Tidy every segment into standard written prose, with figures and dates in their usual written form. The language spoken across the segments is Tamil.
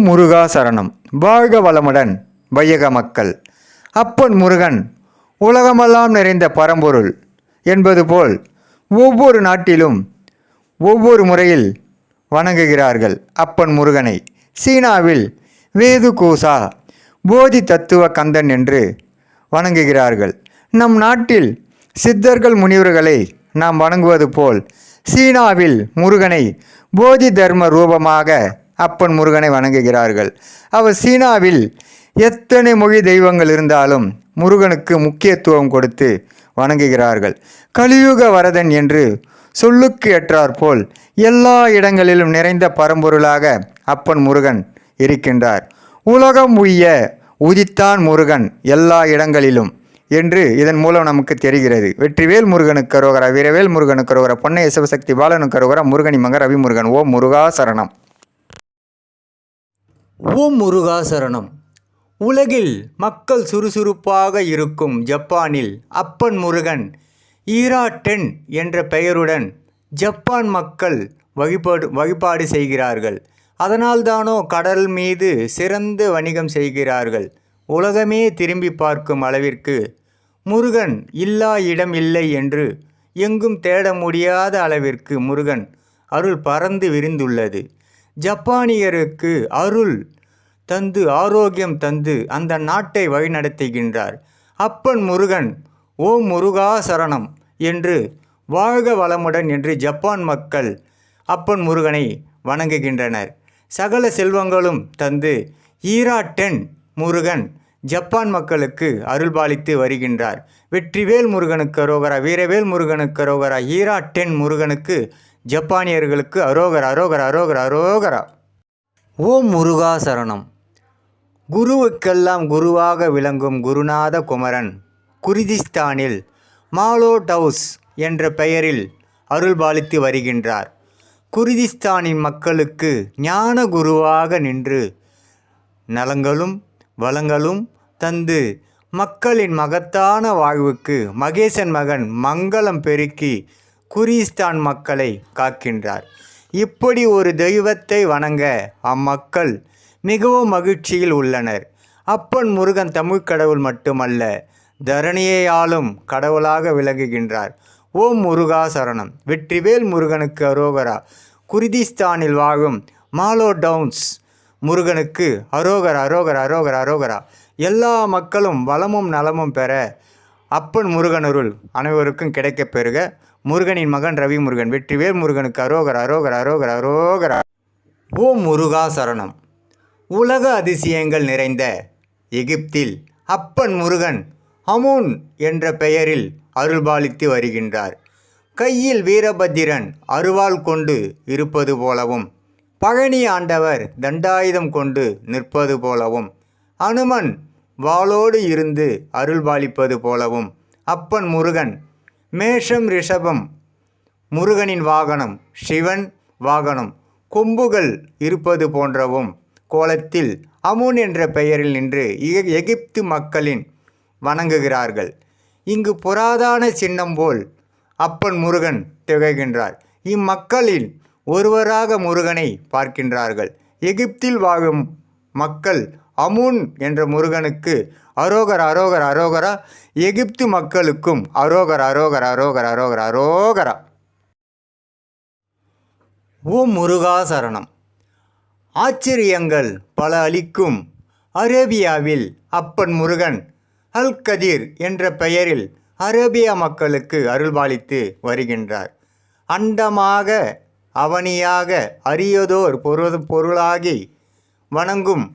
முருகா சரணம். வாழ்க வளமுடன் வையக மக்கள். அப்பன் முருகன் உலகமெல்லாம் நிறைந்த பரம்பொருள் என்பது போல் ஒவ்வொரு நாட்டிலும் ஒவ்வொரு முறையில் வணங்குகிறார்கள் அப்பன் முருகனை. சீனாவில் வேதுகூசா போதி தத்துவ கந்தன் என்று வணங்குகிறார்கள். நம் நாட்டில் சித்தர்கள் முனிவர்களை நாம் வணங்குவது போல் சீனாவில் முருகனை போதி தர்ம ரூபமாக அப்பன் முருகனை வணங்குகிறார்கள். அவர் சீனாவில் எத்தனை மொழி தெய்வங்கள் இருந்தாலும் முருகனுக்கு முக்கியத்துவம் கொடுத்து வணங்குகிறார்கள். கலியுக வரதன் என்று சொல்லுக்கு ஏற்றாற்போல் எல்லா இடங்களிலும் நிறைந்த பரம்பொருளாக அப்பன் முருகன் இருக்கின்றார். உலகம் உய்ய உதித்தான் முருகன் எல்லா இடங்களிலும் என்று இதன் மூலம் நமக்கு தெரிகிறது. வெற்றிவேல் முருகனுக்கு அரோகரா, வீரவேல் முருகனுக்கு அரோகரா, பொன்னைய சிவசக்தி பாலனுக்கு அரோகரா, முருகனின் மகன் ரவி முருகன். ஓம் முருகா சரணம். ஓம் முருகா சரணம். உலகில் மக்கள் சுறுசுறுப்பாக இருக்கும் ஜப்பானில் அப்பன் முருகன் ஈரா-10 என்ற பெயருடன் ஜப்பான் மக்கள் வழிபாடு செய்கிறார்கள். அதனால்தானோ கடல் மீது சிறந்த வணிகம் செய்கிறார்கள். உலகமே திரும்பி பார்க்கும் அளவிற்கு முருகன் இல்லா இடம் இல்லை என்று எங்கும் தேட முடியாத அளவிற்கு முருகன் அருள் பறந்து விரிந்துள்ளது. ஜப்பானியருக்கு அருள் தந்து ஆரோக்கியம் தந்து அந்த நாட்டை வழிநடத்துகின்றார் அப்பன் முருகன். ஓம் முருகா சரணம் என்று வாழ்க வளமுடன் என்று ஜப்பான் மக்கள் அப்பன் முருகனை வணங்குகின்றனர். சகல செல்வங்களும் தந்து ஈரா-10 முருகன் ஜப்பான் மக்களுக்கு அருள்பாலித்து வருகின்றார். வெற்றிவேல் முருகனுக்கு அரோகரா, வீரவேல் முருகனுக்கு அரோகரா, ஈரா-10 முருகனுக்கு ஜப்பானியர்களுக்கு அரோகரா அரோகரா அரோகரா அரோகரா. ஓம் முருகா சரணம். குருவுக்கெல்லாம் குருவாக விளங்கும் குருநாத குமரன் குர்திஸ்தானில் மாலோடவுஸ் என்ற பெயரில் அருள்பாலித்து வருகின்றார். குர்திஸ்தானின் மக்களுக்கு ஞான குருவாக நின்று நலங்களும் வளங்களும் தந்து மக்களின் மகத்தான வாழ்வுக்கு மகேசன் மகன் மங்களம் பெருக்கி குர்திஸ்தான் மக்களை காக்கின்றார். இப்படி ஒரு தெய்வத்தை வணங்க அம்மக்கள் மிகவும் மகிழ்ச்சியில் உள்ளனர். அப்பன் முருகன் தமிழ் கடவுள் மட்டுமல்ல, தரணியை ஆளும் கடவுளாக விளங்குகின்றார். ஓம் முருகா சரணம். வெற்றிவேல் முருகனுக்கு அரோகரா, குர்திஸ்தானில் வாழும் மாலோடவுஸ் முருகனுக்கு அரோகரா அரோகரா அரோகரா அரோகரா. எல்லா மக்களும் வளமும் நலமும் பெற அப்பன் முருகனருள் அனைவருக்கும் கிடைக்கப் பெறுக. முருகனின் மகன் ரவி முருகன். வெற்றிவேல் முருகனுக்கு அரோகரா அரோகரா அரோகரா அரோகரா. ஓம் முருகா சரணம். உலக அதிசயங்கள் நிறைந்த எகிப்தில் அப்பன் முருகன் அமூன் என்ற பெயரில் அருள்பாலித்து வருகின்றார். கையில் வீரபத்திரன் அருவாள் கொண்டு இருப்பது போலவும், பழனி ஆண்டவர் தண்டாயுதம் கொண்டு நிற்பது போலவும், அனுமன் வாளோடு இருந்து அருள்பாலிப்பது போலவும் அப்பன் முருகன் மேஷம் ரிஷபம் முருகனின் வாகனம், சிவன் வாகனம் கொம்புகள் இருப்பது போன்றவும் கோலத்தில் அமூன் என்ற பெயரில் நின்று எகிப்து மக்களின் வணங்குகிறார்கள். இங்கு புராதன சின்னம் போல் அப்பன் முருகன் திகழ்கின்றார். இம்மக்களில் ஒருவராக முருகனை பார்க்கின்றார்கள். எகிப்தில் வாழும் மக்கள் அமூன் என்ற முருகனுக்கு அரோகரா அரோகரா அரோகரா, எகிப்து மக்களுக்கும் அரோகரா அரோகரா அரோகரா அரோகரா அரோகரா. ஓம் முருகா சரணம். ஆச்சரியங்கள் பல அளிக்கும் அரேபியாவில் அப்பன் முருகன் அல்-கதிர் என்ற பெயரில் அரேபியா மக்களுக்கு அருள்பாலித்து வருகின்றார். அண்டமாக அவனியாக அரியதோர் பொருளாகி வணங்கும்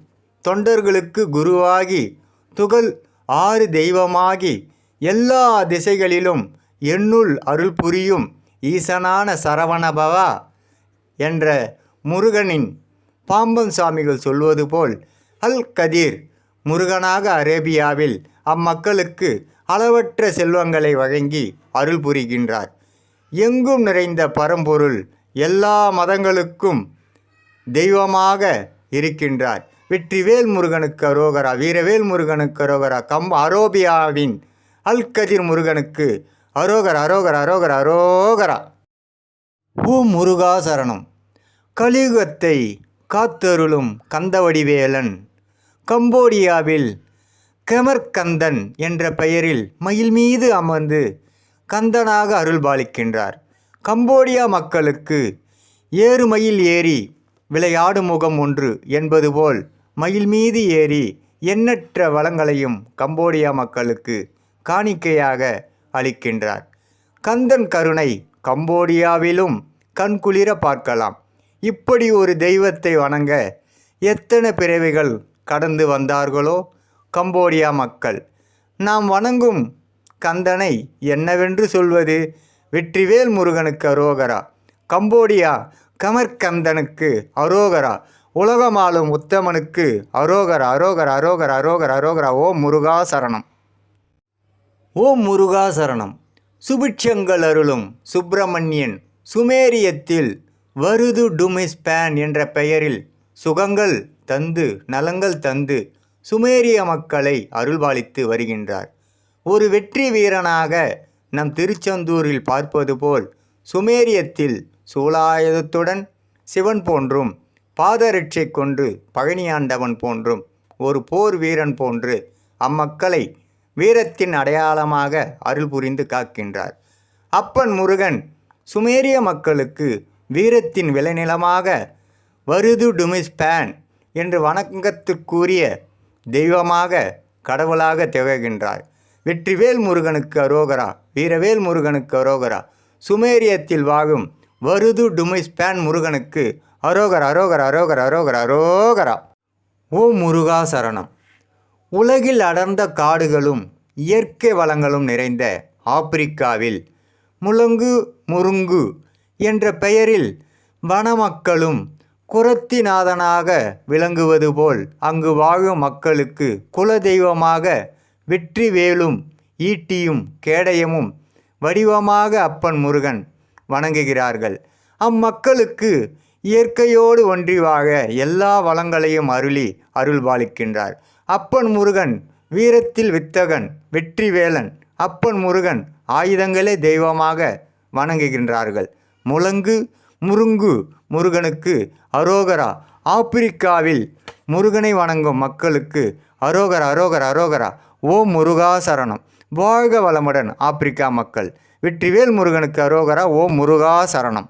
தொண்டர்களுக்கு குருவாகி துகள் 6 தெய்வமாகி எல்லா திசைகளிலும் என்னுள் அருள் புரியும் ஈசனான சரவணபவா என்ற முருகனின் பாம்பன் சாமிகள் சொல்வது போல் அல்-கதிர் முருகனாக அரேபியாவில் அம்மக்களுக்கு அளவற்ற செல்வங்களை வழங்கி அருள் புரிகின்றார். எங்கும் நிறைந்த பரம்பொருள் எல்லா மதங்களுக்கும் தெய்வமாக இருக்கின்றார். வெற்றிவேல் முருகனுக்கு அரோகரா, வீரவேல் முருகனுக்கு அரோகரா, அரேபியாவின் அல்-கதிர் முருகனுக்கு அரோகரா அரோகரா அரோகரா அரோகரா. ஓம் முருகா சரணம். கலியுகத்தை காத்தருளும் கந்தவடிவேலன் கம்போடியாவில் கெமர்கந்தன் என்ற பெயரில் மயில் மீது அமர்ந்து கந்தனாக அருள்பாலிக்கின்றார். கம்போடியா மக்களுக்கு ஏறுமயில் ஏறி விளையாடும் முகம் ஒன்று என்பது போல் மயில் மீது ஏறி எண்ணற்ற வளங்களையும் கம்போடியா மக்களுக்கு காணிக்கையாக அளிக்கின்றார். கந்தன் கருணை கம்போடியாவிலும் கண்குளிர பார்க்கலாம். இப்படி ஒரு தெய்வத்தை வணங்க எத்தனை பிறவிகள் கடந்து வந்தார்களோ கம்போடியா மக்கள். நாம் வணங்கும் கந்தனை என்னவென்று சொல்வது? வெற்றிவேல் முருகனுக்கு அரோகரா, கம்போடியா கமர்கந்தனுக்கு அரோகரா, உலகமாளும் உத்தமனுக்கு அரோகரா, அரோகரா, அரோகரா, அரோகரா, அரோகரா. ஓம் முருகா சரணம். ஓம் முருகா சரணம். சுபிட்சங்கள் அருளும் சுப்பிரமணியன் சுமேரியத்தில் வருது டுமிஸ்பேன் என்ற பெயரில் சுகங்கள் தந்து நலங்கள் தந்து சுமேரிய மக்களை அருள்பாலித்து வருகின்றார். ஒரு வெற்றி வீரனாக நம் திருச்செந்தூரில் பார்ப்பது போல் சுமேரியத்தில் சூலாயுதத்துடன் சிவன் போன்றும் பாதரட்சை கொண்டு பழனியாண்டவன் போன்றும் ஒரு போர் வீரன் போன்று அம்மக்களை வீரத்தின் அடையாளமாக அருள் புரிந்து காக்கின்றார். அப்பன் முருகன் சுமேரிய மக்களுக்கு வீரத்தின் விளைநிலமாக வருது டுமிஸ்பேன் என்று வணக்கத்திற்குரிய தெய்வமாக கடவுளாக திகழ்கின்றார். வெற்றிவேல் முருகனுக்கு அரோகரா, வீரவேல் முருகனுக்கு அரோகரா. சுமேரியத்தில் வாழும் வருது டுமிஸ்பேன் முருகனுக்கு அரோகரா, அரோகரா, அரோகரா, அரோகரா, அரோகரா. ஓம் முருகா சரணம். உலகில் அடர்ந்த காடுகளும் இயற்கை வளங்களும் நிறைந்த ஆப்பிரிக்காவில் முருங்கு என்ற பெயரில் வனமக்களும் குரத்திநாதனாக விளங்குவது போல் அங்கு வாழும் மக்களுக்கு குலதெய்வமாக வெற்றிவேலும் ஈட்டியும் கேடயமும் வடிவமாக அப்பன் முருகன் வணங்குகிறார்கள். அம்மக்களுக்கு இயற்கையோடு ஒன்றி வாழ எல்லா வளங்களையும் அருளி அருள்பாலிக்கின்றார். அப்பன் முருகன் வீரத்தில் வித்தகன் வெற்றிவேலன். அப்பன் முருகன் ஆயுதங்களே தெய்வமாக வணங்குகின்றார்கள். முருங்கு முருகனுக்கு அரோகரா. ஆப்பிரிக்காவில் முருகனை வணங்கும் மக்களுக்கு அரோகரா, அரோகரா, அரோகரா. ஓம் முருகா சரணம். வாழ்க வளமுடன் ஆப்பிரிக்கா மக்கள். வெற்றிவேல் முருகனுக்கு அரோகரா. ஓம் முருகா சரணம்.